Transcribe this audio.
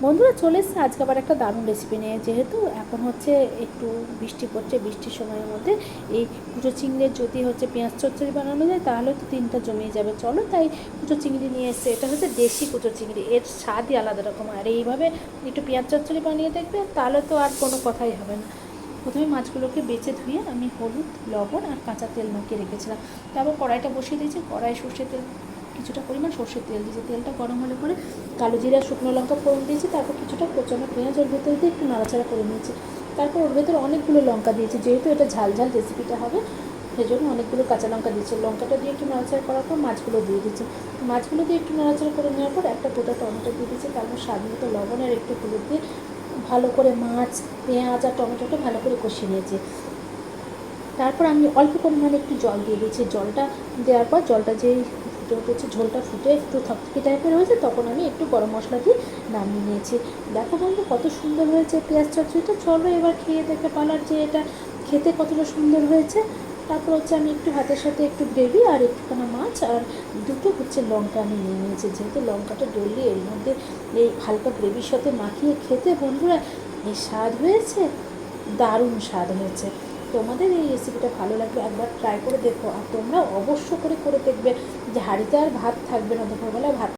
বন্ধুরা চলে এসছে আজকে আবার একটা দারুণ রেসিপি নিয়ে। যেহেতু এখন হচ্ছে একটু বৃষ্টি পড়ছে, বৃষ্টির সময়ের মধ্যে এই কুচো চিংড়ির যদি হচ্ছে পেঁয়াজ চচ্চড়ি বানানো যায় তাহলে তো তিনটা জমিয়ে যাবে। চলো তাই কুচো চিংড়ি নিয়ে এসছে। এটা হচ্ছে দেশি কুচো চিংড়ি, এর স্বাদই আলাদা রকম। আর এইভাবে একটু পেঁয়াজ চচ্চড়ি বানিয়ে দেখবে, তাহলে তো আর কোনো কথাই হবে না। প্রথমে মাছগুলোকে বেছে ধুয়ে আমি হলুদ, লবণ আর কাঁচা তেল মাখিয়ে রেখেছিলাম। তারপর কড়াইটা বসিয়ে দিয়েছি। কড়াই সর্ষের তেল, কিছুটা পরিমাণ সর্ষের তেল দিয়েছি। তেলটা গরম হলে পরে কালো জিরা, শুকনো লঙ্কা ফোড়ন দিয়েছি। তারপর কিছুটা কোচানো পেঁয়াজ ওর ভেতর দিয়ে একটু নাড়াচাড়া করে নিয়েছি। তারপর ওর ভেতরে অনেকগুলো লঙ্কা দিয়েছি, যেহেতু এটা ঝাল ঝাল রেসিপিটা হবে সেই জন্য অনেকগুলো কাঁচা লঙ্কা দিয়েছি। লঙ্কাটা দিয়ে একটু নাড়াচাড়া করার পর মাছগুলো দিয়ে দিচ্ছি। মাছগুলো দিয়ে একটু নাড়াচাড়া করে নেওয়ার পর একটা গোটা টমেটো দিয়ে দিচ্ছি। তারপর স্বাদ মতো লবণ আর একটু হলুদ দিয়ে ভালো করে মাছ, পেঁয়াজ আর টমেটোটা ভালো করে কষিয়ে নিয়েছি। তারপর আমি অল্প পরিমাণে একটু জল দিয়ে দিয়েছি। জলটা দেওয়ার পর জলটা যেই ফুটে উঠেছে, ঝোলটা ফুটে একটু থকথকে টাইপের হয়েছে, তখন আমি একটু গরম মশলা দিয়ে নামিয়ে নিয়েছি। দেখো বন্ধু কত সুন্দর হয়েছে পেঁয়াজ চচ্চড়িটা। চলো এবার খেয়ে দেখে পালার যে এটা খেতে কতটা সুন্দর হয়েছে। তারপর হচ্ছে আমি একটু ভাতের সাথে একটু গ্রেভি আর একটুখানা মাছ আর দুটো হচ্ছে লঙ্কা আমি নিয়ে নিয়েছি। যেহেতু লঙ্কাটা ডললে এর মধ্যে এই হালকা গ্রেভির সাথে মাখিয়ে খেতে বন্ধুরা এই স্বাদ হয়েছে, দারুণ স্বাদ হয়েছে। তোমাদের এই রেসিপিটা ভালো লাগবে, একবার ট্রাই করে দেখো। আর তোমরা অবশ্য করে করে দেখবে যে হাঁড়িতে আর ভাত থাকবে না, দুপুরবেলা ভাত